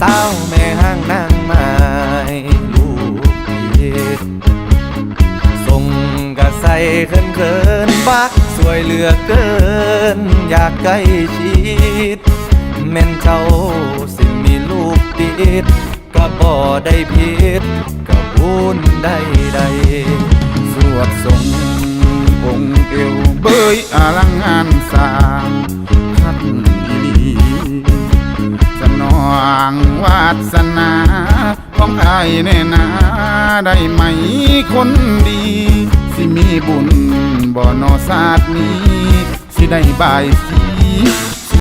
สาวแม่ห้างนางไม้ลูกพี่ส่งกะใส่เขินบักสวยเหลือเกินอยากใกล้ชิดแม่นเจ้าสิมีลูกติดก็บ่ได้ผิดก็บุญได้สวดทรงองค์เอวเบยอลังงานสร้างคัดอีหลีสนองวาสนาของไอ้แน่นาได้ไหมคนดีสิมีบุญบ่นอศาสตร์นี้สิได้บายสี